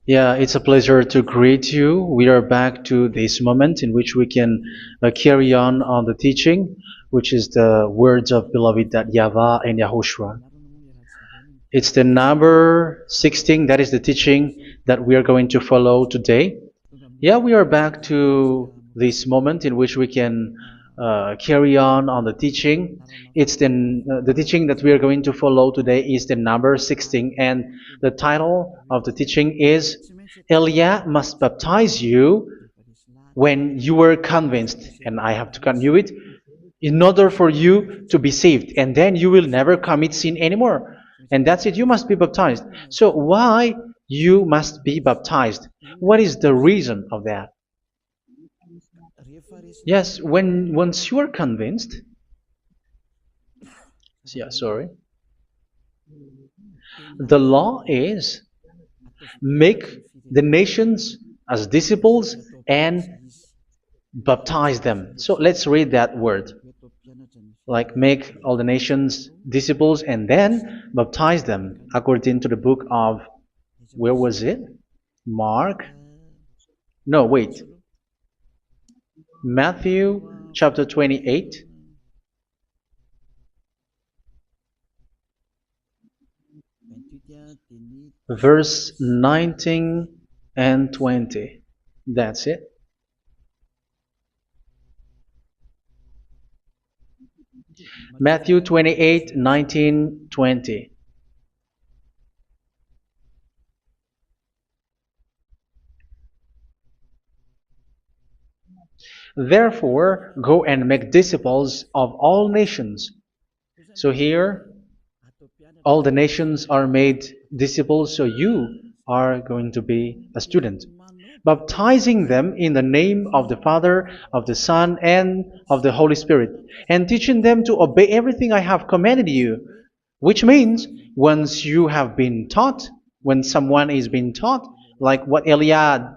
Yeah, it's a pleasure to greet you. We are back to this moment in which we can carry on the teaching, which is the words of beloved that YAHVAH and YAHOSHUA. It's the number 16, that is the teaching that we are going to follow today. Yeah, we are back to this moment in which we can carry on the teaching. It's the teaching that we are going to follow today is the number 16, and the title of the teaching is Elia must baptize you when you were convinced, and I have to continue it, in order for you to be saved, and then you will never commit sin anymore. And that's it, you must be baptized. So why you must be baptized? What is the reason of that? Yes, when once you are convinced, yeah, sorry, the law is make the nations as disciples and baptize them. So let's read that word. Like make all the nations disciples and then baptize them according to the book of, where was it? Mark? No, wait. Matthew chapter 28. Verse 19 and 20. That's it. Matthew 28, 19, 20. Therefore, go and make disciples of all nations. So here, all the nations are made disciples, so you are going to be a student. Baptizing them in the name of the Father, of the Son, and of the Holy Spirit, and teaching them to obey everything I have commanded you. Which means, once you have been taught, when someone is being taught, like what Elia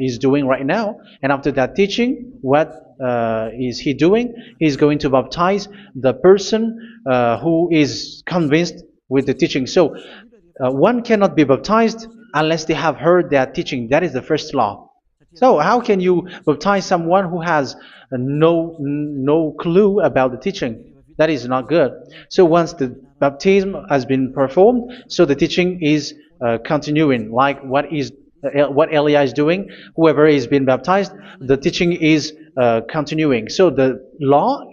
is doing right now, and after that teaching, what is he doing? He's going to baptize the person who is convinced with the teaching. So one cannot be baptized unless they have heard that teaching. That is the first law. So how can you baptize someone who has no clue about the teaching? That is not good. So once the baptism has been performed, so the teaching is continuing. Like what Elia is doing, whoever is being baptized, the teaching is continuing. So the law,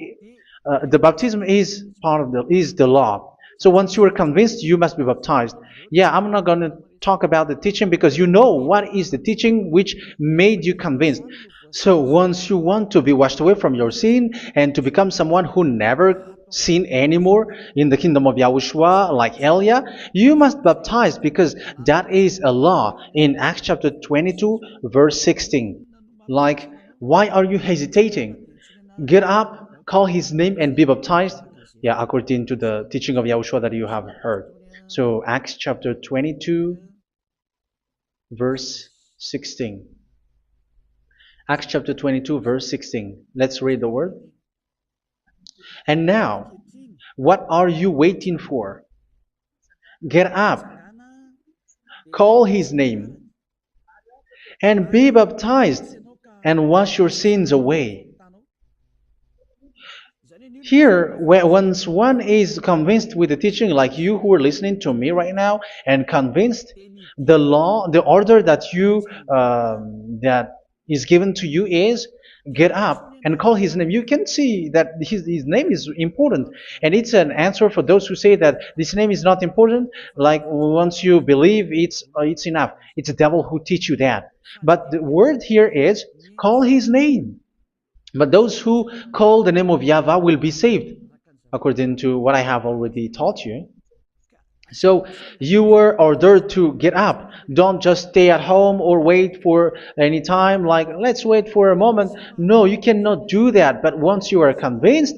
the baptism is part of the law. So once you are convinced, you must be baptized. Yeah, I'm not going to talk about the teaching because you know what is the teaching which made you convinced. So once you want to be washed away from your sin and to become someone who never sin anymore in the kingdom of YAHOSHUA, like Elia, you must baptize because that is a law in Acts chapter 22, verse 16. Like, why are you hesitating? Get up, call his name, and be baptized. Yeah, according to the teaching of YAHOSHUA that you have heard. So Acts chapter 22, verse 16. Acts chapter 22, verse 16. Let's read the word. And now, what are you waiting for? Get up, call his name, and be baptized, and wash your sins away. Here, once one is convinced with the teaching, like you who are listening to me right now, and convinced, the law, the order that that is given to you is get up and call his name. You can see that his name is important, and it's an answer for those who say that this name is not important. Like once you believe, it's enough. It's the devil who teach you that. But the word here is call his name. But those who call the name of YAHVAH will be saved, according to what I have already taught you. So you were ordered to get up. Don't just stay at home or wait for any time, like let's wait for a moment. No, you cannot do that. But once you are convinced,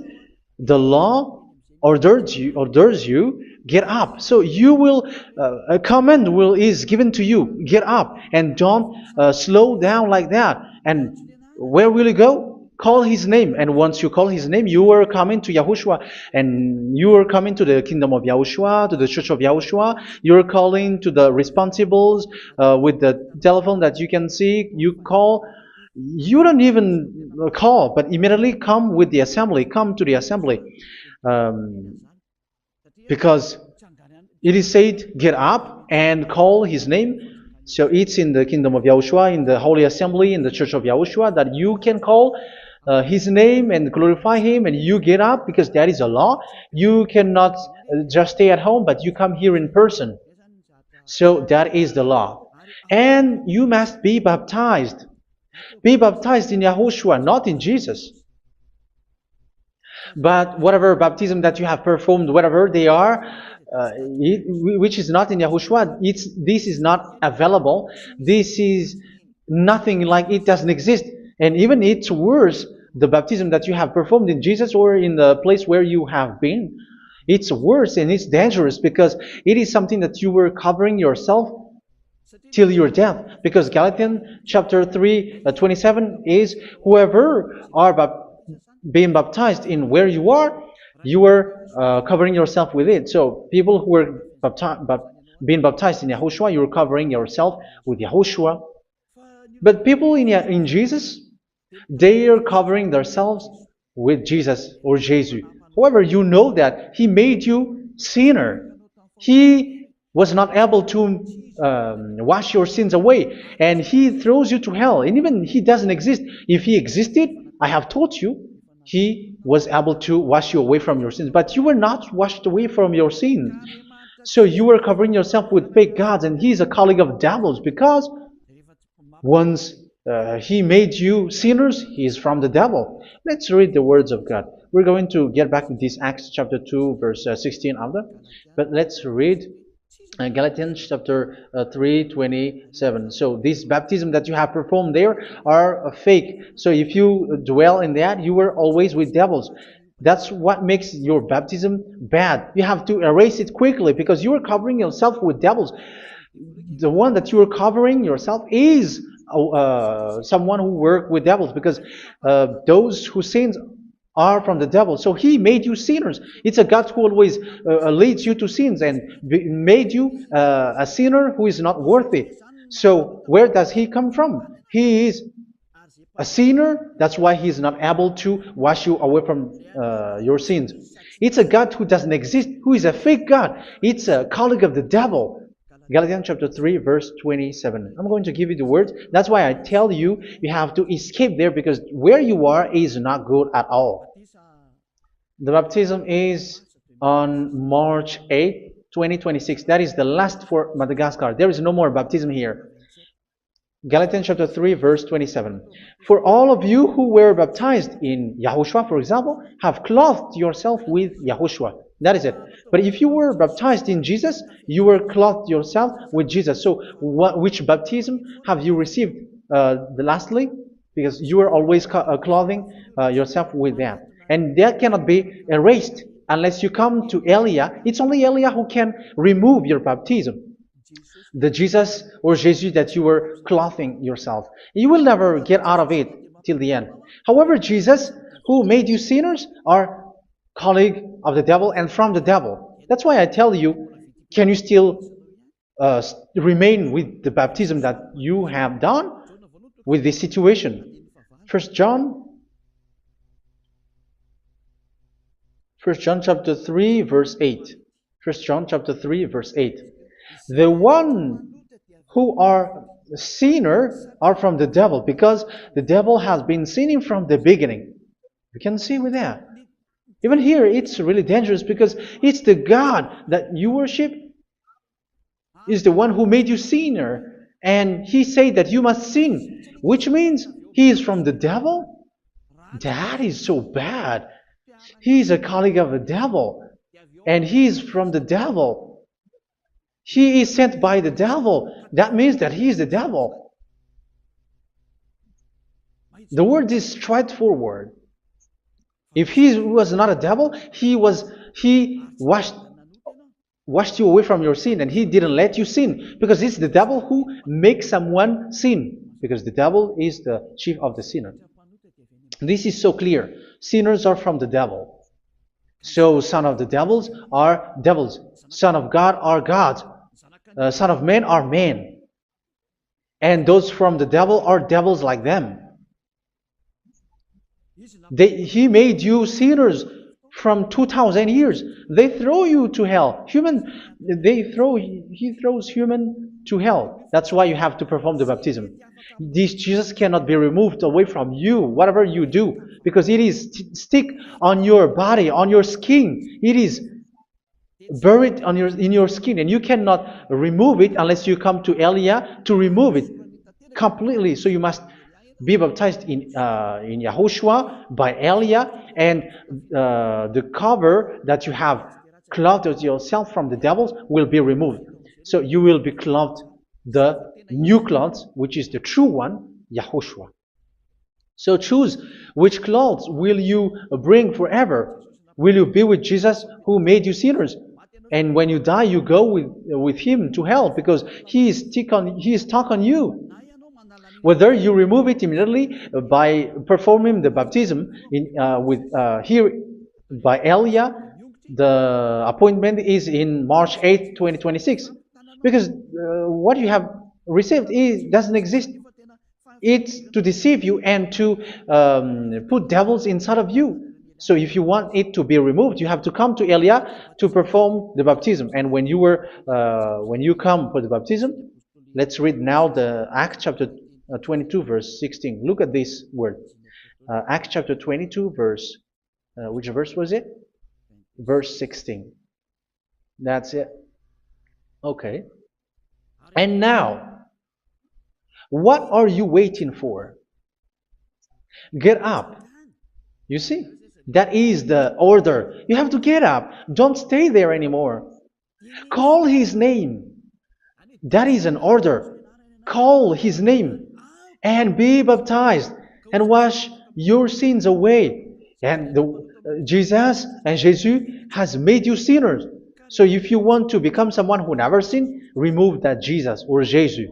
the law orders you get up. So you will a command is given to you, get up, and don't slow down like that. And where will you go? call his name. And once you call his name, you are coming to Yahushua. And you are coming to the kingdom of Yahushua, to the church of Yahushua. You're calling to the responsibles with the telephone that you can see. You call. You don't even call, but immediately come with the assembly. Come to the assembly. Um, because it is said, get up and call his name. So it's in the kingdom of Yahushua, in the holy assembly, in the church of Yahushua, that you can call his name and glorify him, and you get up, because that is a law. You cannot just stay at home, but you come here in person. So that is the law. And you must be baptized. Be baptized in Yahushua, not in Jesus. But whatever baptism that you have performed, whatever they are, which is not in Yahushua, this is not available. This is nothing, like it doesn't exist. And even it's worse, the baptism that you have performed in Jesus or in the place where you have been. It's worse and it's dangerous, because it is something that you were covering yourself till your death. Because Galatians chapter 3, 27 is, whoever are being baptized in where you are covering yourself with it. So people who were being baptized in Yahushua, you're covering yourself with Yahushua. But people in Jesus, they are covering themselves with Jesus or Jesus. However, you know that He made you sinner. He was not able to wash your sins away, and He throws you to hell. And even He doesn't exist. If He existed, I have taught you, He was able to wash you away from your sins. But you were not washed away from your sins. So you were covering yourself with fake gods, and He is a colleague of devils, because once He made you sinners, He is from the devil. Let's read the words of God. We're going to get back to this Acts chapter 2, verse 16 after. But let's read Galatians chapter 3, 27. So this baptism that you have performed there are fake. So if you dwell in that, you were always with devils. That's what makes your baptism bad. You have to erase it quickly, because you are covering yourself with devils. The one that you are covering yourself is someone who works with devils, because those who sin are from the devil. So He made you sinners. It's a God who always leads you to sins, and made you a sinner who is not worthy. So where does He come from? He is a sinner. That's why He is not able to wash you away from your sins. It's a God who doesn't exist, who is a fake God. It's a colleague of the devil. Galatians chapter 3, verse 27. I'm going to give you the words. That's why I tell you, you have to escape there, because where you are is not good at all. The baptism is on March 8, 2026. That is the last for Madagascar. There is no more baptism here. Galatians chapter 3, verse 27. For all of you who were baptized in Yahushua, for example, have clothed yourself with Yahushua. That is it. But if you were baptized in Jesus, you were clothed yourself with Jesus. So which baptism have you received lastly? Because you are always clothing yourself with that. And that cannot be erased unless you come to Eliah. It's only Eliah who can remove your baptism. The Jesus or Jesus that you were clothing yourself. You will never get out of it till the end. However, Jesus, who made you sinners, are colleague of the devil and from the devil. That's why I tell you, can you still remain with the baptism that you have done with this situation? First John chapter 3, verse 8. First John chapter 3, verse 8. The one who are sinner are from the devil, because the devil has been sinning from the beginning. You can see with that. Even here, it's really dangerous, because it's the God that you worship is the one who made you sinner, and He said that you must sin, which means He is from the devil. That is so bad. He is a colleague of the devil, and He is from the devil. He is sent by the devil. That means that He is the devil. The word is straightforward. If He was not a devil, He washed you away from your sin, and He didn't let you sin, because it's the devil who makes someone sin, because the devil is the chief of the sinner. This is so clear. Sinners are from the devil. So son of the devils are devils. Son of God are gods. Son of men are men. And those from the devil are devils like them. He made you sinners from 2,000 years. They throw you to hell. He throws human to hell. That's why you have to perform the baptism. This Jesus cannot be removed away from you, whatever you do, because it is stick on your body, on your skin. It is buried in your skin, and you cannot remove it unless you come to Elia to remove it completely. So you must be baptized in YAHOSHUA by Elia, and the cover that you have clothed yourself from the devils will be removed. So you will be clothed the new clothes, which is the true one, YAHOSHUA. So choose which clothes will you bring forever. Will you be with Jesus who made you sinners? And when you die, you go with him to hell because he is stuck on you. Whether you remove it immediately by performing the baptism here by Elia, the appointment is in March 8, 2026. Because what you have received doesn't exist. It's to deceive you and to put devils inside of you. So if you want it to be removed, you have to come to Elia to perform the baptism. And when you come for the baptism, let's read now the Acts chapter 22 verse 16. Look at this word. Acts chapter 22 verse, which verse was it? Verse 16. That's it. Okay. And now, what are you waiting for? Get up. You see, that is the order. You have to get up. Don't stay there anymore. Call his name. That is an order. Call his name and be baptized and wash your sins away. And Jesus has made you sinners. So if you want to become someone who never sinned, remove that Jesus or Jesus.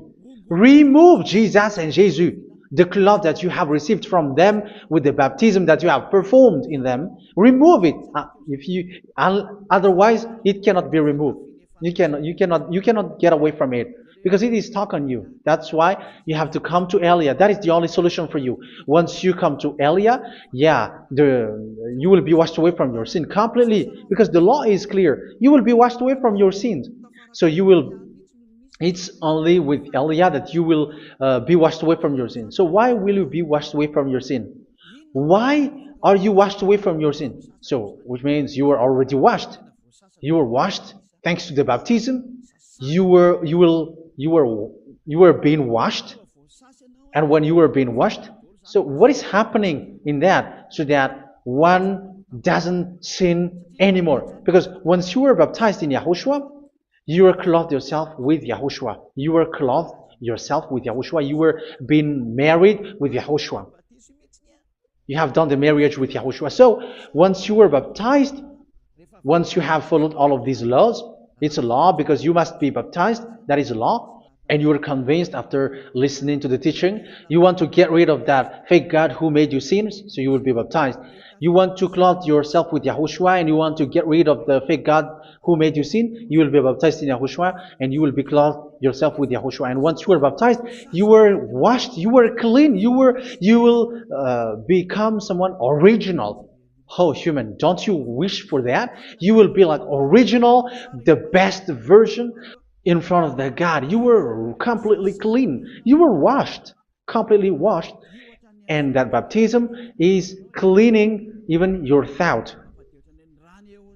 Remove Jesus and Jesus, the cloth that you have received from them with the baptism that you have performed in them. Remove it. Otherwise, it cannot be removed. You cannot get away from it because it is stuck on you. That's why you have to come to Elia. That is the only solution for you. Once you come to Elia, you will be washed away from your sin completely because the law is clear. You will be washed away from your sins. So it's only with Elia that you will be washed away from your sin. So why will you be washed away from your sin? Why are you washed away from your sin? So, which means you were already washed. You were washed thanks to the baptism. You were being washed. And when you were being washed, so what is happening in that? So that one doesn't sin anymore. Because once you were baptized in YAHOSHUA, you were clothed yourself with YAHOSHUA. You were clothed yourself with YAHOSHUA. You were being married with YAHOSHUA. You have done the marriage with YAHOSHUA. So once you were baptized, once you have followed all of these laws, it's a law because you must be baptized. That is a law. And you are convinced after listening to the teaching, you want to get rid of that fake God who made you sinners, so you will be baptized. You want to clothe yourself with YAHOSHUA and you want to get rid of the fake God who made you sin, you will be baptized in YAHOSHUA and you will be clothed yourself with YAHOSHUA. And once you are baptized, you were washed, you were clean, you will become someone original. Oh, human, don't you wish for that? You will be like original, the best version in front of the God. You were completely clean. You were washed, completely washed. And that baptism is cleaning even your thought.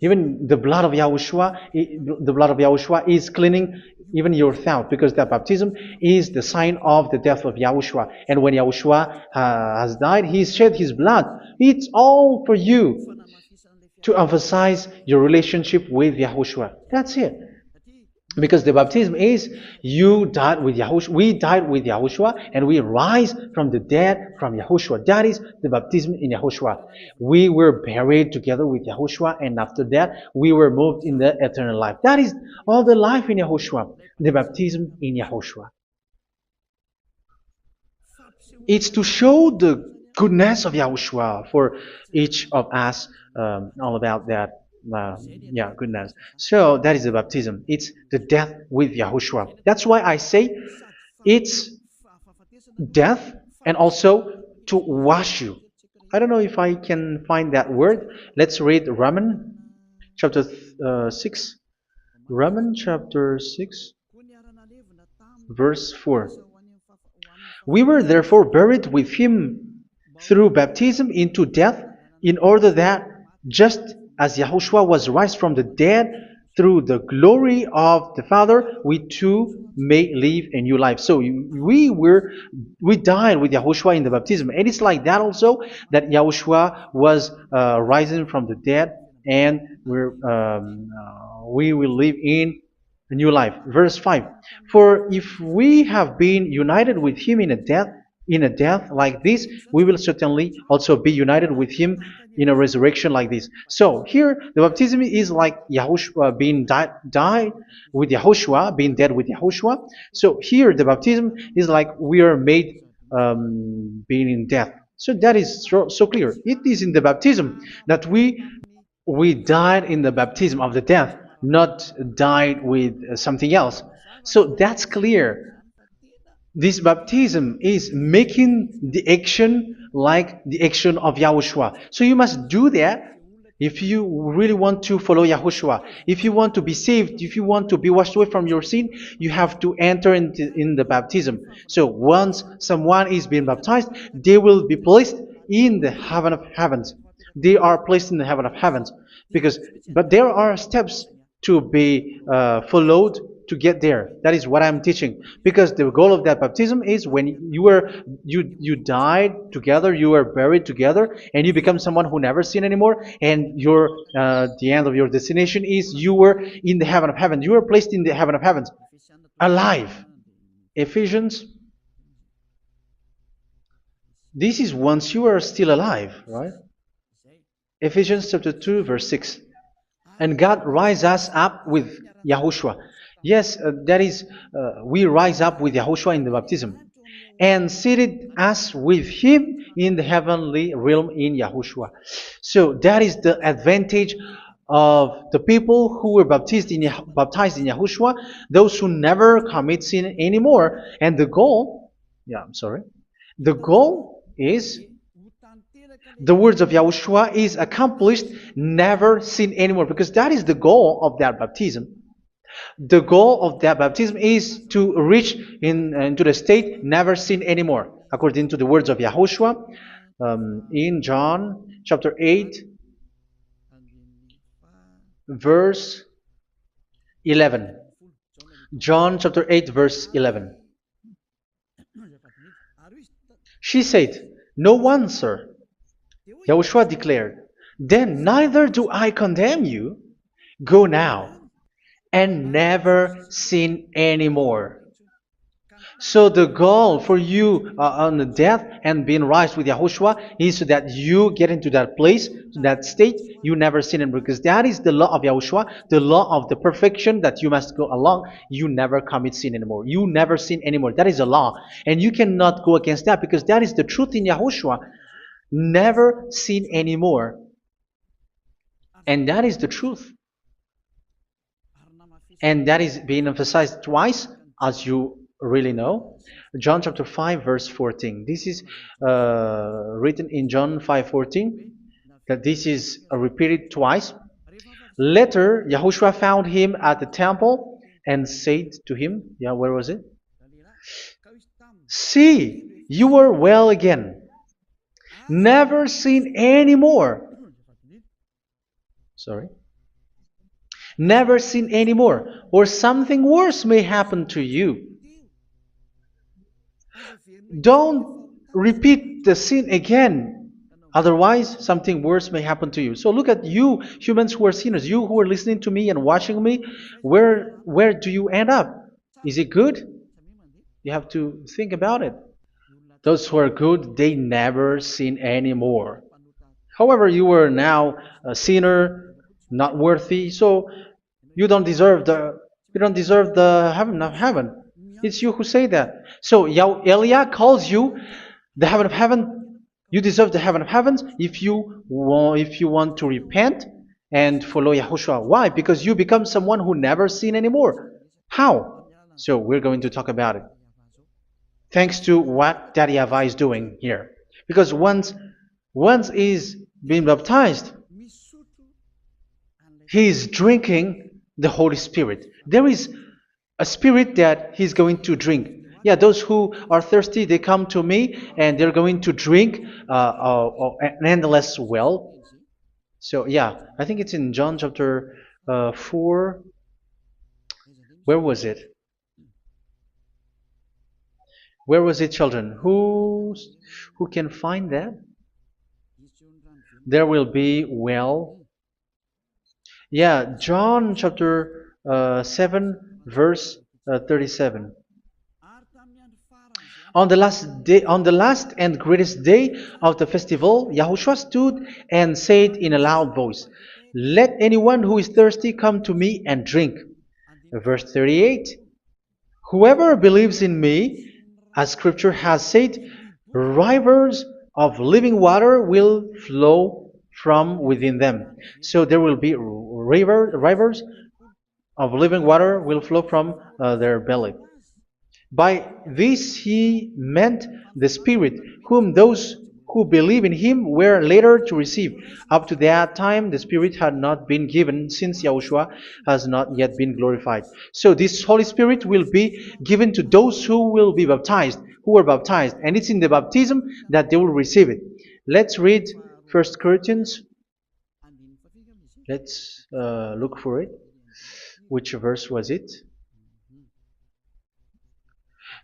Even the blood of YAHOSHUA is cleaning even your thought, because that baptism is the sign of the death of YAHOSHUA. And when YAHOSHUA has died, he shed his blood. It's all for you to emphasize your relationship with YAHOSHUA. That's it. Because the baptism is you died with YAHOSHUA, we died with YAHOSHUA, and we rise from the dead from YAHOSHUA. That is the baptism in YAHOSHUA. We were buried together with YAHOSHUA, and after that we were moved in the eternal life. That is all the life in YAHOSHUA, the baptism in YAHOSHUA. It's to show the goodness of Yahushua for each of us, all about that. Yeah, goodness. So that is the baptism. It's the death with Yahushua. That's why I say it's death and also to wash you. I don't know if I can find that word. Let's read Romans chapter 6. Romans chapter 6, verse 4. We were therefore buried with him through baptism into death, in order that, just as Yahushua was raised from the dead through the glory of the Father, we too may live a new life. So we died with Yahushua in the baptism, and it's like that also that Yahushua was rising from the dead, and we will live in a new life. Verse 5. For if we have been united with him in a death like this, we will certainly also be united with him in a resurrection like this. So here the baptism is like Yahushua being died with Yahushua, being dead with Yahushua. So here the baptism is like we are made being in death. So that is so clear. It is in the baptism that we died in the baptism of the death, not died with something else. So that's clear. This baptism is making the action like the action of Yahushua. So you must do that if you really want to follow Yahushua. If you want to be saved, if you want to be washed away from your sin, you have to enter in the baptism. So once someone is being baptized, they will be placed in the heaven of heavens. They are placed in the heaven of heavens, but there are steps to be followed to get there. That is what I'm teaching, because the goal of that baptism is when you died together, you were buried together, and you become someone who never sin anymore, and your the end of your destination is you were in the heaven of heaven. You were placed in the heaven of heavens, alive. Ephesians. This is once you are still alive, right? Ephesians chapter 2, verse 6. And God rise us up with Yahushua. Yes, that is, we rise up with Yahushua in the baptism. And seated us with him in the heavenly realm in Yahushua. So that is the advantage of the people who were baptized in Yahushua, those who never commit sin anymore. And the goal, the goal is the words of Yahushua is accomplished, never sin anymore, because that is the goal of that baptism. The goal of that baptism is to reach into the state never sin anymore, according to the words of Yahushua in John chapter 8, verse 11. John chapter 8, verse 11. She said, "No one, sir." Yahushua declared, "Then neither do I condemn you. Go now and never sin anymore." So the goal for you on the death and being raised with Yahushua is so that you get into that place, to that state, you never sin anymore. Because that is the law of Yahushua, the law of the perfection that you must go along. You never commit sin anymore. You never sin anymore. That is a law. And you cannot go against that, because that is the truth in Yahushua. Never sin anymore. And that is the truth. And that is being emphasized twice, as you really know. John chapter 5, verse 14. This is written in John 5:14, that this is repeated twice. Later, Yahushua found him at the temple and said to him, where was it? "See, you are well again. Never sin anymore." Never sin anymore, or something worse may happen to you. Don't repeat the sin again. Otherwise, something worse may happen to you. So look at you, humans who are sinners, you who are listening to me and watching me. Where do you end up? Is it good? You have to think about it. Those who are good, they never sin anymore. However, you are now a sinner, not worthy, so you don't deserve the heaven of heaven. It's you who say that. So Eliah calls you the heaven of heaven. You deserve the heaven of heavens if you want to repent and follow Yahushua. Why? Because you become someone who never sin anymore. How? So we're going to talk about it. Thanks to what Daddy YAHVAH is doing here. Because once is being baptized, he is drinking the Holy Spirit. There is a spirit that he's going to drink. Yeah, those who are thirsty, they come to me and they're going to drink an endless well. So yeah, I think it's in John chapter 4. Where was it? Where was it, children? Who can find that? There will be well. Yeah, John chapter 7, verse 37. On the last day, on the last and greatest day of the festival, Yahushua stood and said in a loud voice, "Let anyone who is thirsty come to me and drink." Verse 38. Whoever believes in me, as Scripture has said, rivers of living water will flow from within them. So there will be rivers of living water will flow from their belly. By this he meant the Spirit, whom those who believe in him were later to receive. Up to that time, the Spirit had not been given, since Yahushua has not yet been glorified. So this Holy Spirit will be given to those who will be baptized, who were baptized, and it's in the baptism that they will receive it. Let's read 1 Corinthians. Let's look for it. Which verse was it?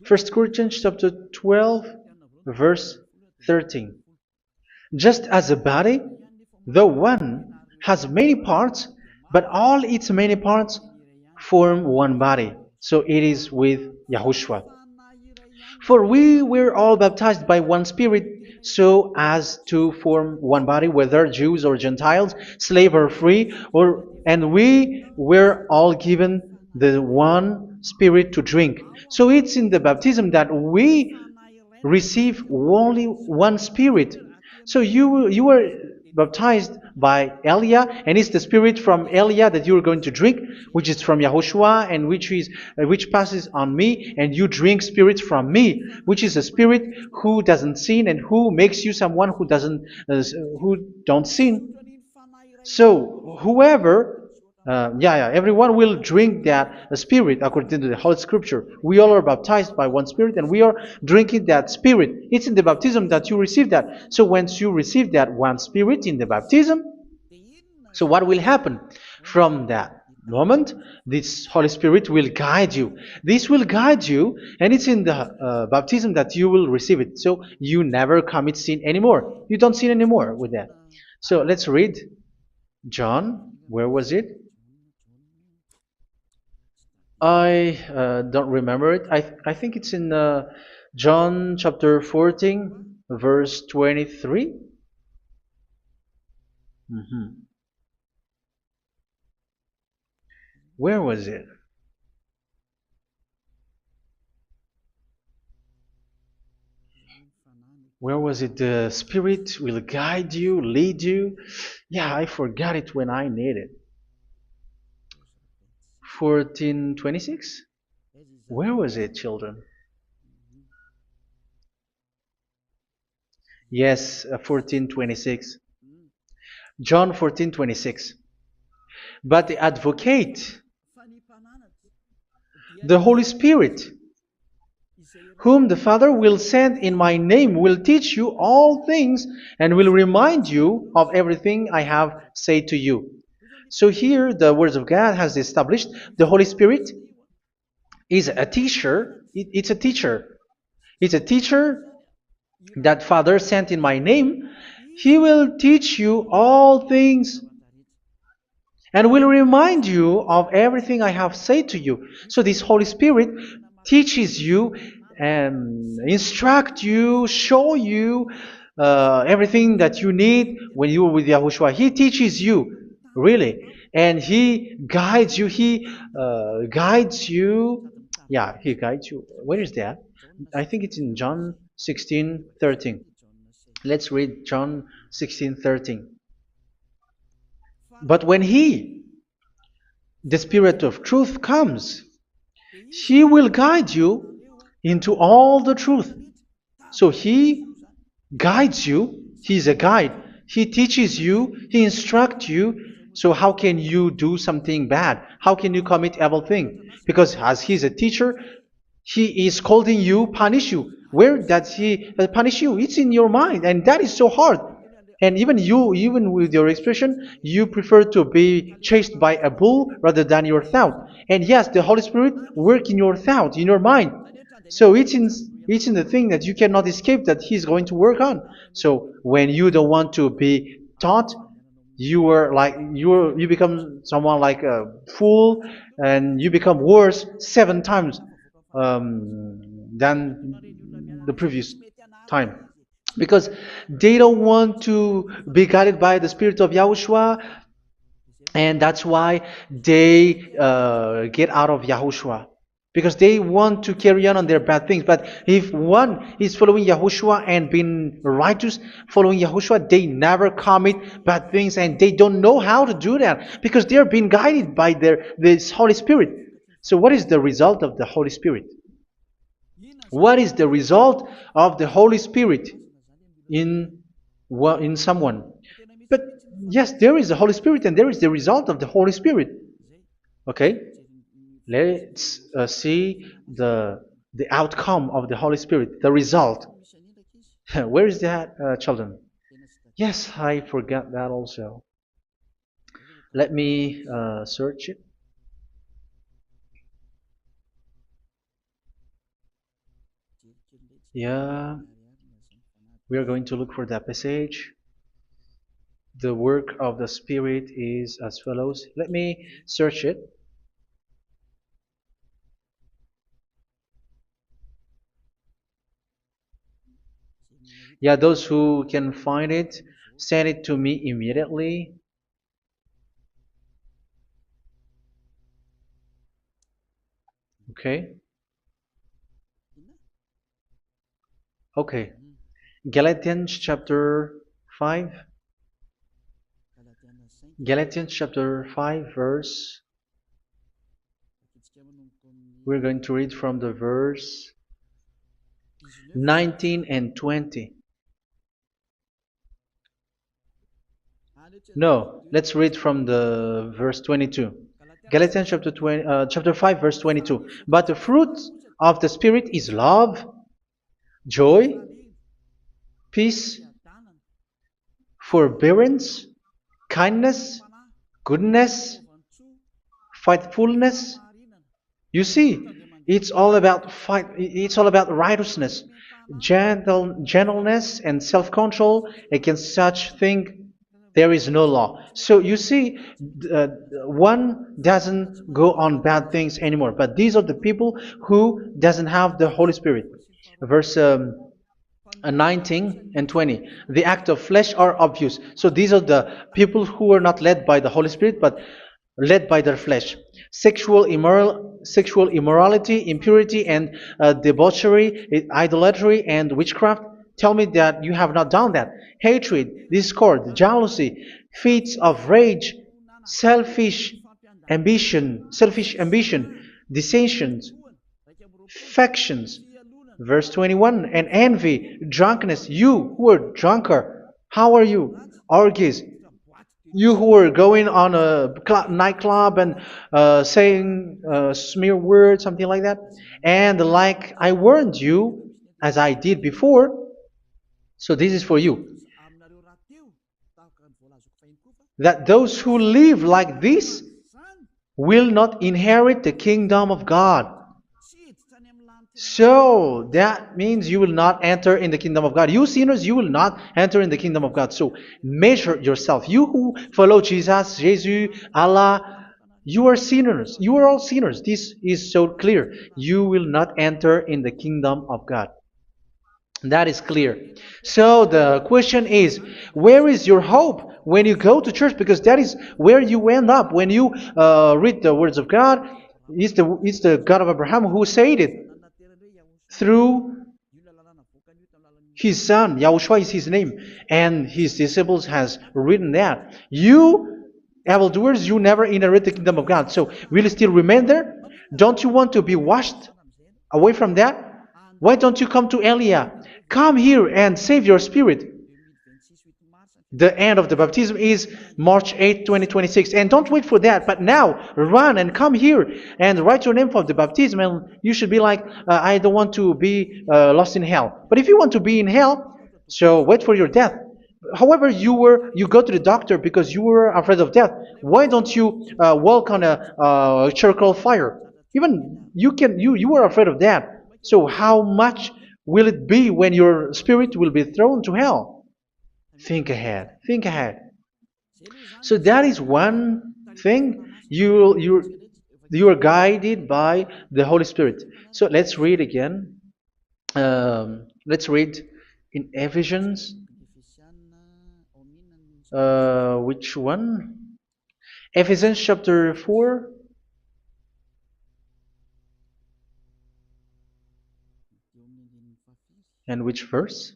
1 Corinthians chapter 12, verse 13. Just as a body, though one, has many parts, but all its many parts form one body. So it is with Yahushua. For we were all baptized by one Spirit, so as to form one body, whether Jews or Gentiles, slave or free, and we were all given the one Spirit to drink. So it's in the baptism that we receive only one Spirit. So you were baptized by Elia, and it's the Spirit from Elia that you are going to drink, which is from Yahushua, and which passes on me, and you drink Spirit from me, which is a Spirit who doesn't sin and who makes you someone who don't sin. So whoever everyone will drink that Spirit according to the Holy Scripture. We all are baptized by one Spirit, and we are drinking that Spirit. It's in the baptism that you receive that. So once you receive that one Spirit in the baptism, so what will happen? From that moment, this Holy Spirit will guide you. This will guide you, and it's in the baptism that you will receive it. So you never commit sin anymore. You don't sin anymore with that. So let's read John. Where was it? I don't remember it. I think it's in John chapter 14, verse 23. Where was it? Where was it? The Spirit will guide you, lead you. Yeah, I forgot it when I need it. 14:26? Where was it, children? Yes, 14:26. John 14:26. But the Advocate, the Holy Spirit, whom the Father will send in my name, will teach you all things and will remind you of everything I have said to you. So here the words of God has established the Holy Spirit is a teacher. It's a teacher. It's a teacher that Father sent in my name. He will teach you all things and will remind you of everything I have said to you. So this Holy Spirit teaches you and instruct you, show you everything that you need when you are with Yahushua. He teaches you, really. And He guides you. He guides you. Yeah, He guides you. Where is that? I think it's in John 16:13. Let's read John 16:13. But when He, the Spirit of truth, comes, He will guide you into all the truth. So He guides you. He's a guide. He teaches you. He instructs you. So how can you do something bad? How can you commit evil thing? Because as He's a teacher, He is scolding you, punish you. Where does He punish you? It's in your mind, and that is so hard. And even you, even with your expression, you prefer to be chased by a bull rather than your thought. And yes, the Holy Spirit work in your thought, in your mind. So it's in the thing that you cannot escape that He's going to work on. So when you don't want to be taught, you become someone like a fool, and you become worse 7 times than the previous time, because they don't want to be guided by the Spirit of Yahushua, and that's why they get out of Yahushua, because they want to carry on their bad things. But if one is following Yahushua and being righteous, following Yahushua, they never commit bad things, and they don't know how to do that because they are being guided by this Holy Spirit. So what is the result of the Holy Spirit? What is the result of the Holy Spirit in in someone? But yes, there is the Holy Spirit, and there is the result of the Holy Spirit. Okay, let's see the outcome of the Holy Spirit, the result. Where is that, children? Yes, I forgot that also. Let me search it. Yeah, we are going to look for that passage. The work of the Spirit is as follows. Let me search it. Yeah, those who can find it, send it to me immediately. Okay. Okay. Galatians chapter 5. Galatians chapter 5 verse. We're going to read from the verse 19 and 20. No, let's read from the verse 22. Galatians chapter 5 verse 22. But the fruit of the Spirit is love, joy, peace, forbearance, kindness, goodness, faithfulness. You see, it's all about righteousness, gentleness, and self-control. Against such thing there is no law. So you see, one doesn't go on bad things anymore. But these are the people who doesn't have the Holy Spirit. Verse 19 and 20. The act of flesh are obvious. So these are the people who are not led by the Holy Spirit, but led by their flesh. Sexual immorality, impurity, and debauchery, idolatry, and witchcraft. Tell me that you have not done that. Hatred, discord, jealousy, fits of rage, selfish ambition, dissensions, factions. Verse 21, and envy, drunkenness. You who are drunkard, how are you? Orgies. You who are going on a nightclub and saying smear words, something like that. And like I warned you, as I did before, so this is for you, that those who live like this will not inherit the kingdom of God. So that means you will not enter in the kingdom of God. You sinners, you will not enter in the kingdom of God. So measure yourself. You who follow Jesus, Allah, you are sinners. You are all sinners. This is so clear. You will not enter in the kingdom of God. That is clear. So the question is, where is your hope when you go to church? Because that is where you end up. When you read the words of God, it's the God of Abraham who said it. Through His son, Yahushua is his name, and his disciples has written that. You, evildoers, you never inherit the kingdom of God. So will you still remain there? Don't you want to be washed away from that? Why don't you come to Elia? Come here and save your spirit. The end of the baptism is March 8, 2026. And don't wait for that, but now run and come here and write your name for the baptism. And you should be like, I don't want to be lost in hell. But if you want to be in hell, so wait for your death. However, you go to the doctor because you were afraid of death. Why don't you walk on a charcoal fire? Even you were afraid of that. So how much will it be when your spirit will be thrown to hell? Think ahead. Think ahead. So that is one thing. You are guided by the Holy Spirit. So let's read again. Let's read in Ephesians. Which one? Ephesians chapter 4. And which verse?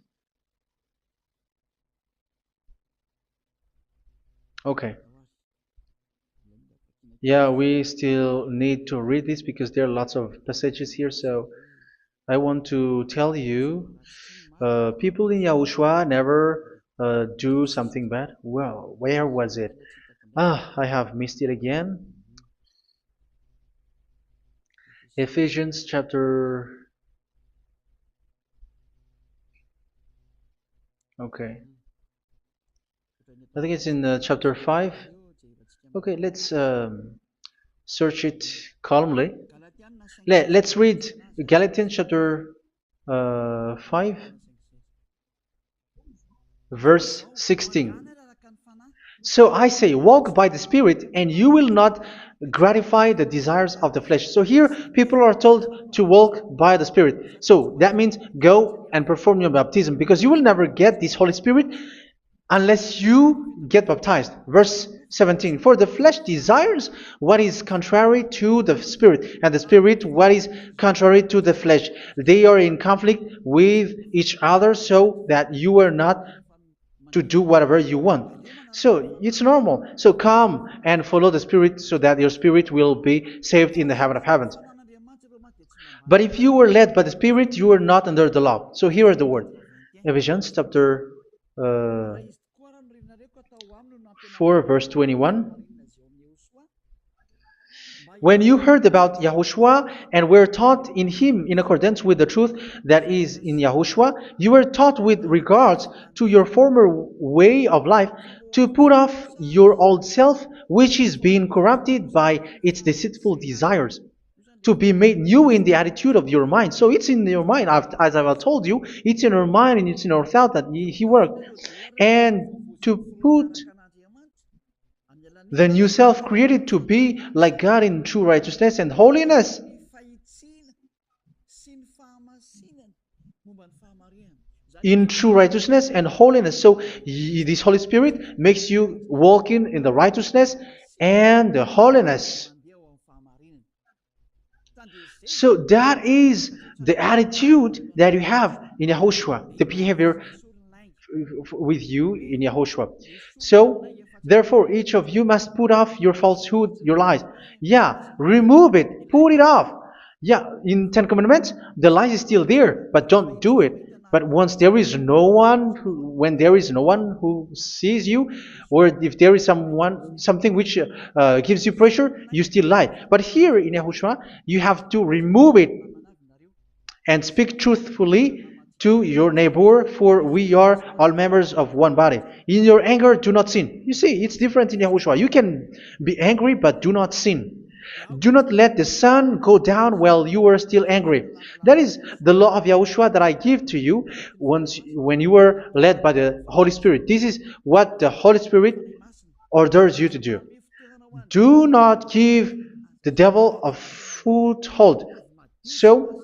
Okay. Yeah, we still need to read this because there are lots of passages here. So I want to tell you, people in Yahushua never do something bad. Well, where was it? I have missed it again. Ephesians chapter. Okay. I think it's in chapter 5. Okay, let's search it calmly. Let's read Galatians chapter 5, verse 16. So I say, walk by the Spirit, and you will not gratify the desires of the flesh. So here, people are told to walk by the Spirit. So that means go and perform your baptism, because you will never get this Holy Spirit unless you get baptized. Verse 17. For the flesh desires what is contrary to the Spirit, and the Spirit what is contrary to the flesh. They are in conflict with each other, so that you are not to do whatever you want. So it's normal. So come and follow the Spirit so that your spirit will be saved in the heaven of heavens. But if you were led by the Spirit, you are not under the law. So here is the word. Ephesians chapter 4 verse 21. When you heard about Yahushua and were taught in him in accordance with the truth that is in Yahushua, you were taught with regards to your former way of life to put off your old self, which is being corrupted by its deceitful desires, to be made new in the attitude of your mind. So it's in your mind, as I've told you, it's in our mind and it's in our thought that he worked. And to put the new self created to be like God in true righteousness and holiness. In true righteousness and holiness. So this Holy Spirit makes you walking in the righteousness and the holiness. So that is the attitude that you have in Yahushua, the behavior with you in Yahushua. So therefore, each of you must put off your falsehood, your lies. Yeah, remove it, put it off. Yeah, in Ten Commandments, the lie is still there, but don't do it. But once there is no one, when there is no one who sees you, or if there is something which gives you pressure, you still lie. But here in Yahushua, you have to remove it and speak truthfully to your neighbor, for we are all members of one body. In your anger, do not sin. You see, it's different in Yahushua. You can be angry, but do not sin. Do not let the sun go down while you are still angry. That is the law of Yahushua that I give to you when you were led by the Holy Spirit. This is what the Holy Spirit orders you to do. Do not give the devil a foothold. So,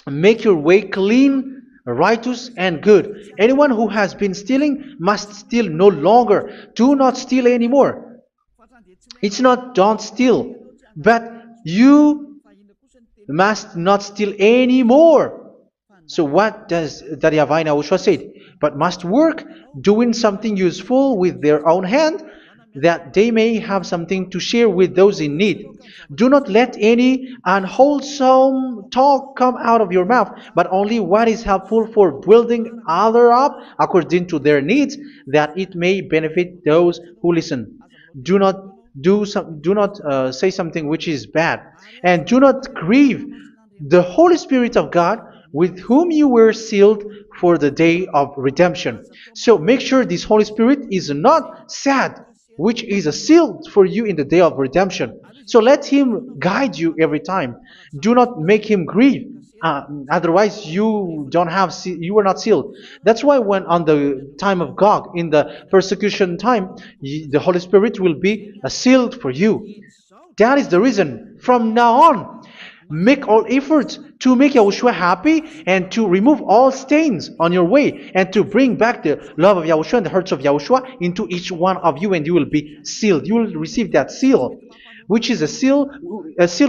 make your way clean, righteous, and good. Anyone who has been stealing must steal no longer. Do not steal anymore. It's not don't steal, but you must not steal anymore. So what does the YAHVAH in YAHOSHUA say? But must work doing something useful with their own hand, that they may have something to share with those in need. Do not let any unwholesome talk come out of your mouth, but only what is helpful for building other up according to their needs, that it may benefit those who listen. Do not do not say something which is bad, and do not grieve the Holy Spirit of God, with whom you were sealed for the day of redemption. So make sure this Holy Spirit is not sad, which is a seal for you in the day of redemption. So let Him guide you every time. Do not make Him grieve. Otherwise, you are not sealed. That's why when on the time of God, in the persecution time, the Holy Spirit will be a sealed for you. That is the reason. From now on, make all efforts to make Yahushua happy and to remove all stains on your way and to bring back the love of Yahushua and the hearts of Yahushua into each one of you, and you will be sealed. You will receive that seal, which is a seal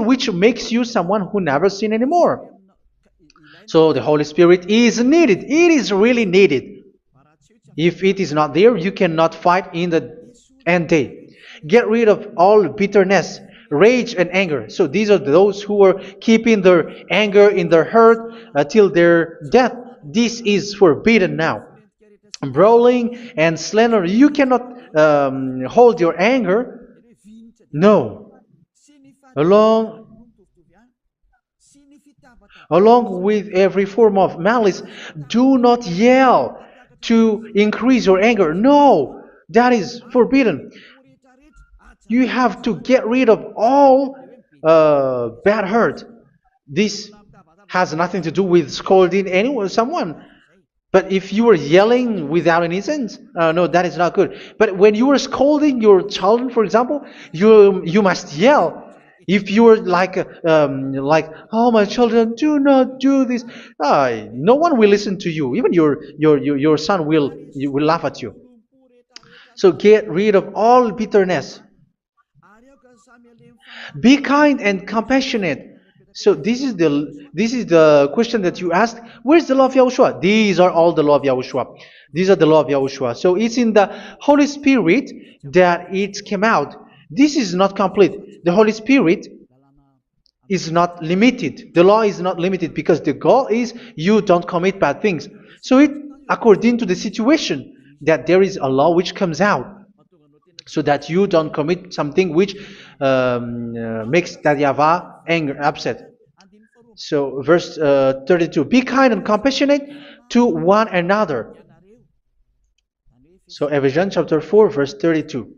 which makes you someone who never sin anymore. So the Holy Spirit is needed. It is really needed. If it is not there, you cannot fight in the end day. Get rid of all bitterness, rage, and anger. So these are those who are keeping their anger in their heart till their death. This is forbidden now. Brawling and slander. You cannot hold your anger. No. Along Along with every form of malice, do not yell to increase your anger. No, that is forbidden. You have to get rid of all bad hurt. This has nothing to do with scolding anyone, someone. But if you are yelling without any sense, no, that is not good. But when you are scolding your children, for example, you must yell. If you are like, oh my children, do not do this, no one will listen to you. Even your son will laugh at you. So get rid of all bitterness. Be kind and compassionate. So this is the question that you asked. Where's the law of Yahushua? These are all the law of Yahushua. These are the law of Yahushua. So it's in the Holy Spirit that it came out. This is not complete. The Holy Spirit is not limited. The law is not limited because the goal is you don't commit bad things. So it according to the situation that there is a law which comes out, so that you don't commit something which makes that YAHVAH angry, upset. So verse 32, be kind and compassionate to one another. So Ephesians chapter 4 verse 32.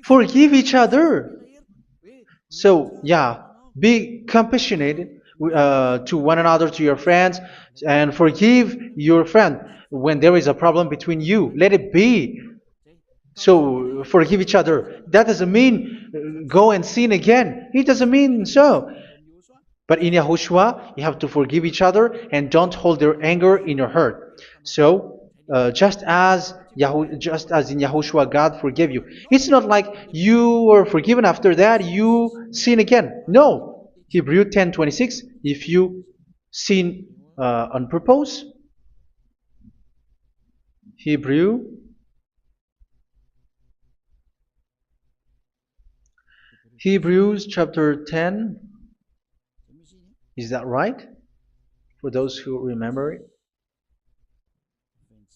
Forgive each other. So yeah, be compassionate to one another, to your friends, and forgive your friend when there is a problem between you. Let it be. So forgive each other. That doesn't mean go and sin again. It doesn't mean so. But in Yahushua, you have to forgive each other and don't hold their anger in your heart. So just as in Yahushua, God forgave you. It's not like you were forgiven after that you sin again. No. Hebrew 10:26. If you sin on purpose, Hebrews chapter 10. Is that right? For those who remember it?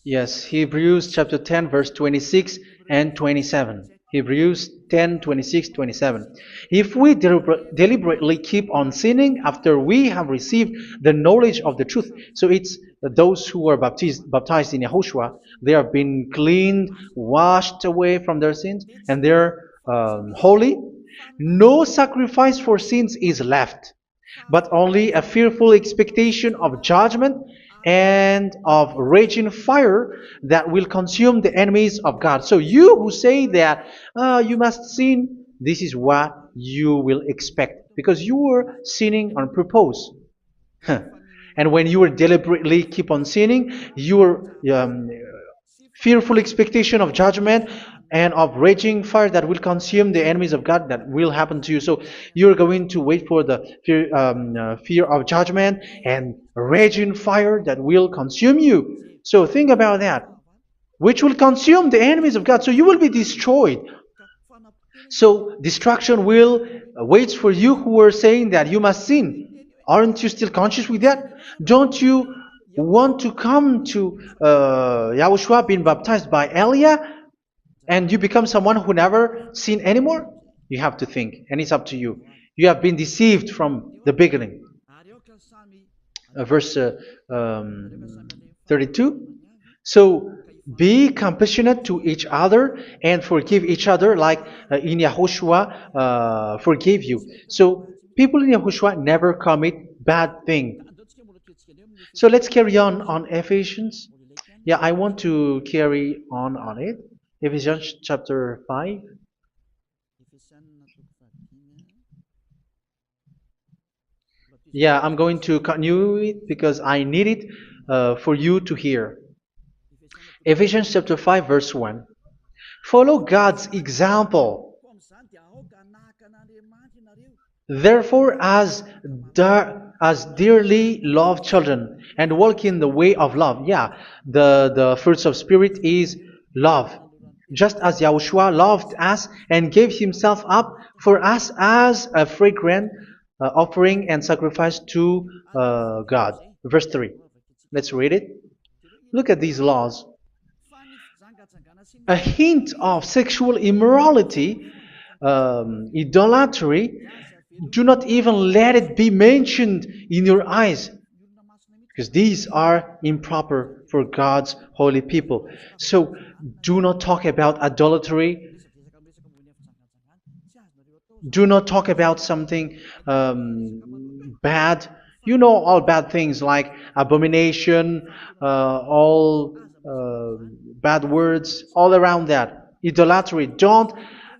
Yes, Hebrews chapter 10 verse 26 and 27. Hebrews 10, 26, 27. If we deliberately keep on sinning after we have received the knowledge of the truth, so it's those who are baptized in Yahushua, they have been cleaned, washed away from their sins, and they're holy. No sacrifice for sins is left, but only a fearful expectation of judgment and of raging fire that will consume the enemies of God. So you who say that you must sin, this is what you will expect, because you were sinning on purpose. And when you will deliberately keep on sinning, you are fearful expectation of judgment and of raging fire that will consume the enemies of God that will happen to you. So you're going to wait for the fear of judgment and raging fire that will consume you. So think about that, which will consume the enemies of God. So you will be destroyed. So destruction will wait for you who are saying that you must sin. Aren't you still conscious with that? Don't you want to come to Yahushua being baptized by Elia and you become someone who never sin anymore? You have to think, and it's up to you. You have been deceived from the beginning. Verse 32. So be compassionate to each other and forgive each other like in Yahushua forgave you. So people in Yahushua never commit bad thing. So let's carry on Ephesians. Yeah, I want to carry on it. Ephesians chapter 5. Yeah, I'm going to continue it because I need it for you to hear. Ephesians chapter 5 verse 1. Follow God's example. Therefore, as dearly loved children, and walk in the way of love. Yeah, the fruits of spirit is love. Just as Yahushua loved us and gave himself up for us as a fragrant offering and sacrifice to God. Verse 3. Let's read it. Look at these laws. A hint of sexual immorality, idolatry, do not even let it be mentioned in your eyes, because these are improper for God's holy people. So do not talk about idolatry. Do not talk about something bad. You know all bad things like abomination, all bad words, all around that. Idolatry. Don't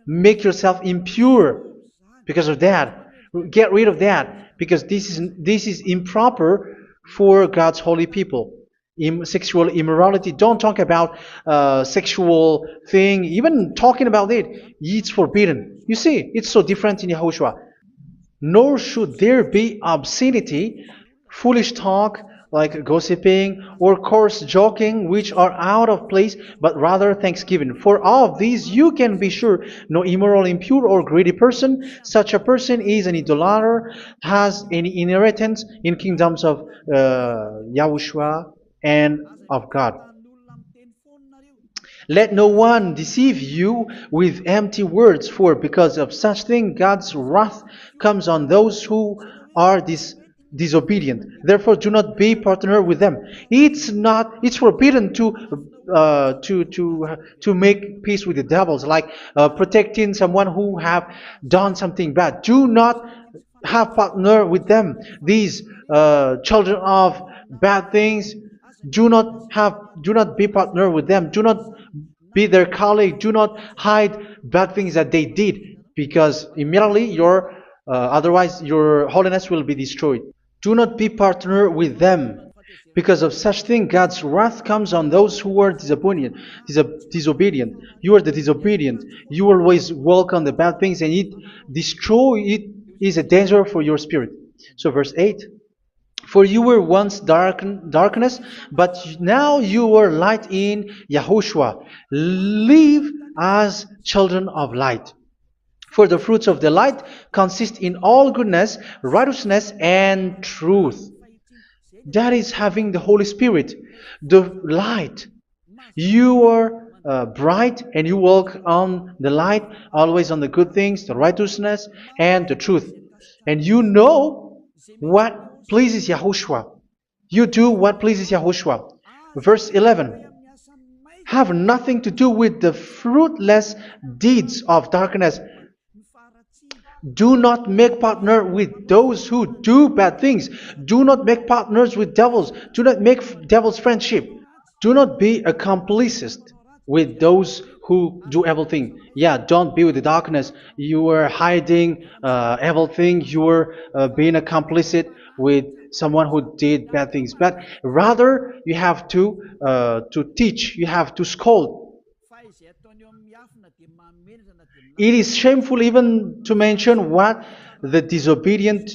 make yourself impure because of that. Get rid of that because this is improper for God's holy people. Sexual immorality. Don't talk about sexual thing. Even talking about it's forbidden. You see, it's so different in Yahushua. Nor should there be obscenity, foolish talk like gossiping or coarse joking, which are out of place, but rather thanksgiving. For of these you can be sure: no immoral, impure, or greedy person, such a person is an idolater, has any inheritance in kingdoms of Yahushua and of God. Let no one deceive you with empty words, for because of such thing God's wrath comes on those who are disobedient. Therefore, do not be partner with them. It's forbidden to make peace with the devils, like protecting someone who have done something bad. Do not have partner with them. These children of bad things. Do not be partner with them. Do not be their colleague. Do not hide bad things that they did, because immediately otherwise your holiness will be destroyed. Do not be partner with them. Because of such thing, God's wrath comes on those who are disobedient. You are the disobedient. You always walk on the bad things, and it is a danger for your spirit. So verse 8. For you were once darkness, but now you are light in Yahushua. Live as children of light. For the fruits of the light consist in all goodness, righteousness, and truth. That is having the Holy Spirit, the light. You are bright and you walk on the light, always on the good things, the righteousness, and the truth. And you know what pleases Yahushua. You do what pleases Yahushua. Verse 11. Have nothing to do with the fruitless deeds of darkness. Do not make partner with those who do bad things. Do not make partners with devils. Do not make devil's friendship. Do not be accomplices with those who do evil thing. Yeah, don't be with the darkness. You are hiding evil thing. You are being a complicit with someone who did bad things, but rather you have to teach, you have to scold. It is shameful even to mention what the disobedient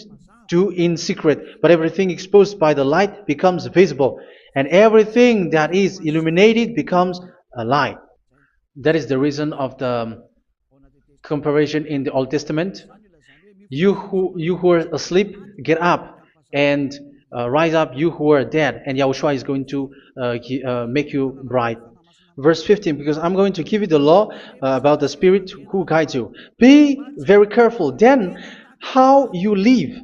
do in secret, but everything exposed by the light becomes visible, and everything that is illuminated becomes a light. That is the reason of the comparison in the Old Testament. You who are asleep, get up and rise up, you who are dead, and Yahushua is going to make you bright. Verse 15, because I'm going to give you the law about the Spirit who guides you. Be very careful then how you live,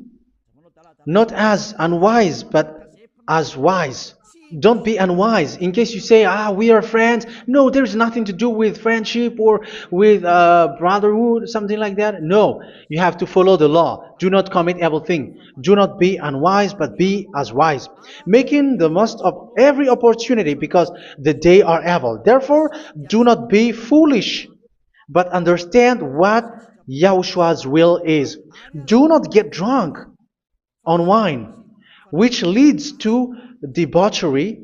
not as unwise, but as wise. Don't be unwise. In case you say, we are friends. No, there's nothing to do with friendship or with brotherhood, something like that. No, you have to follow the law. Do not commit evil thing. Do not be unwise, but be as wise, making the most of every opportunity, because the day are evil. Therefore, do not be foolish, but understand what Yahushua's will is. Do not get drunk on wine, which leads to debauchery.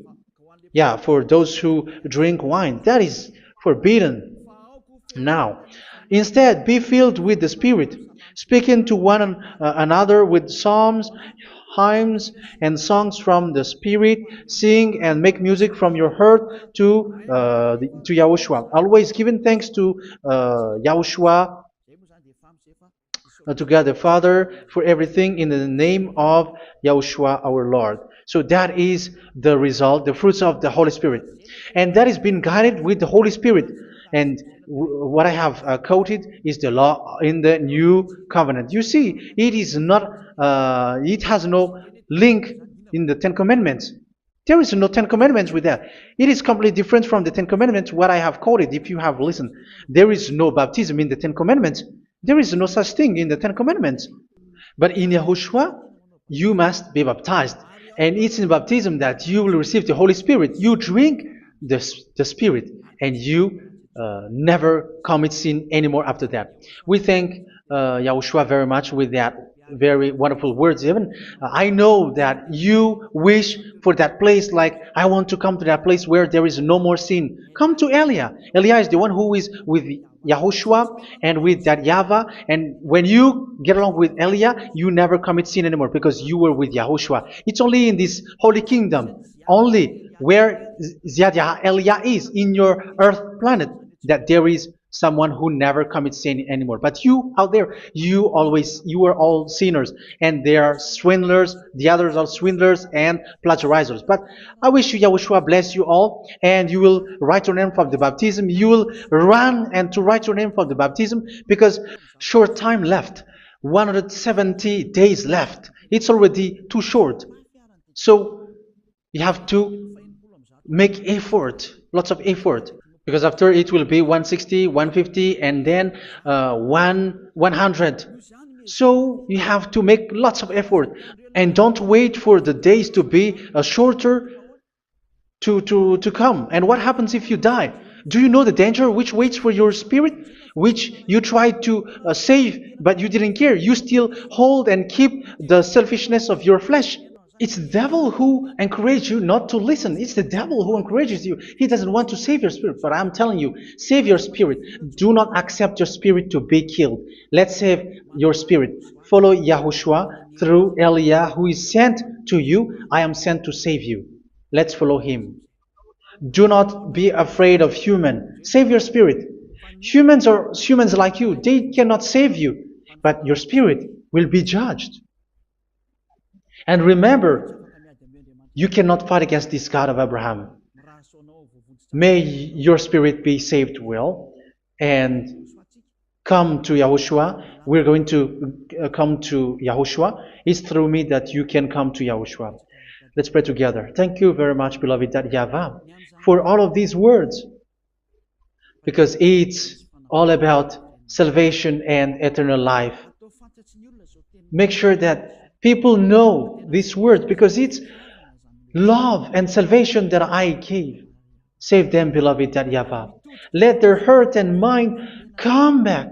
Yeah, for those who drink wine, that is forbidden now. Instead, be filled with the Spirit, speaking to one another with psalms, hymns, and songs from the Spirit. Sing and make music from your heart to Yahushua. Always giving thanks to Yahushua, to God the Father, for everything in the name of Yahushua our Lord. So that is the result, the fruits of the Holy Spirit. And that is being guided with the Holy Spirit. And what I have quoted is the law in the new covenant. You see, it is not, it has no link in the Ten Commandments. There is no Ten Commandments with that. It is completely different from the Ten Commandments, what I have quoted, if you have listened. There is no baptism in the Ten Commandments. There is no such thing in the Ten Commandments. But in Yahushua, you must be baptized. And it's in baptism that you will receive the Holy Spirit. You drink the Spirit, and you never commit sin anymore after that. We thank Yahushua very much with that very wonderful words. Even I know that you wish for that place, like, I want to come to that place where there is no more sin. Come to Elia. Elia is the one who is with Yahushua and with that YAHVAH. And when you get along with Elia, you never commit sin anymore, because you were with Yahushua. It's only in this holy kingdom, only where Ziad Elia is, in your earth planet, that there is someone who never commits sin anymore. But you out there, you are all sinners, and they are swindlers. The others are swindlers and plagiarizers. But I wish you, Yahushua, bless you all, and you will write your name for the baptism. You will run and to write your name for the baptism, because short time left, 170 days left. It's already too short. So you have to make effort, lots of effort, because after it will be 160, 150, and then 100. So you have to make lots of effort, and don't wait for the days to be shorter to come. And what happens if you die? Do you know the danger which waits for your spirit, which you tried to save, but you didn't care? You still hold and keep the selfishness of your flesh. It's the devil who encourages you not to listen. It's the devil who encourages you. He doesn't want to save your spirit. But I'm telling you, save your spirit. Do not accept your spirit to be killed. Let's save your spirit. Follow Yahushua through Elia, who is sent to you. I am sent to save you. Let's follow him. Do not be afraid of human. Save your spirit. Humans are humans like you. They cannot save you. But your spirit will be judged. And remember, you cannot fight against this God of Abraham. May your spirit be saved well and come to Yahushua. We're going to come to Yahushua. It's through me that you can come to Yahushua. Let's pray together. Thank you very much, beloved YAHVAH, for all of these words, because it's all about salvation and eternal life. Make sure that people know these words, because it's love and salvation that I gave. Save them, beloved YAHVAH. Let their heart and mind come back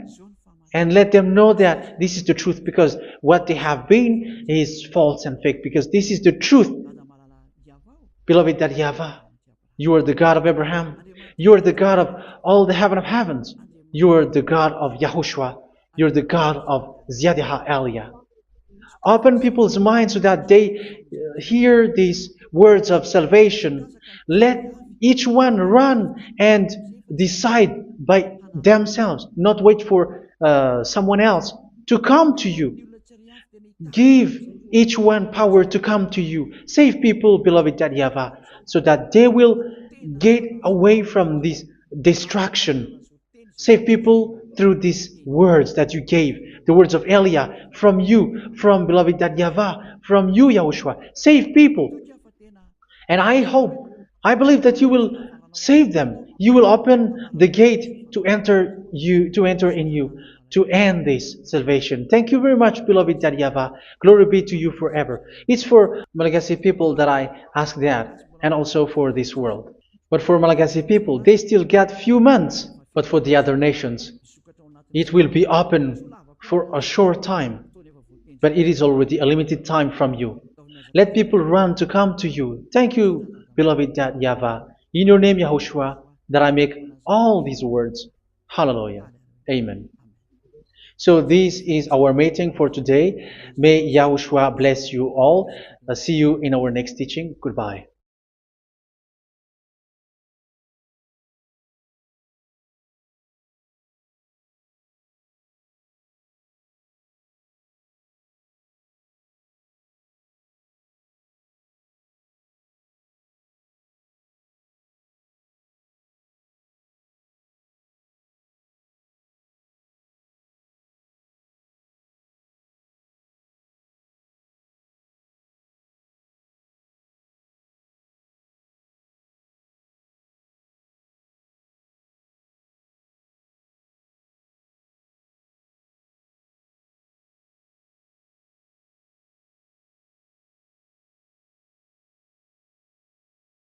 And let them know that this is the truth, because what they have been is false and fake, because this is the truth. Beloved, that YAHVAH, you are the God of Abraham. You are the God of all the heaven of heavens. You are the God of YAHOSHUA. You are the God of Ziyadiha Aliyah. Open people's minds so that they hear these words of salvation. Let each one run and decide by themselves, not wait for someone else to come to you. Give each one power to come to you. Save people, beloved YAHVAH, so that they will get away from this distraction. Save people through these words that you gave, the words of Elia, from you, from beloved YAHVAH, from you, Yahushua. Save people. And I hope, I believe that you will save them. You will open the gate to enter in you, to end this salvation. Thank you very much, beloved YAHVAH. Glory be to you forever. It's for Malagasy people that I ask that, and also for this world. But for Malagasy people, they still get few months. But for the other nations, it will be open for a short time. But it is already a limited time from you. Let people run to come to you. Thank you, beloved YAHVAH. In your name, Yahushua, that I make all these words. Hallelujah. Amen. So this is our meeting for today. May Yahushua bless you all. See you in our next teaching. Goodbye.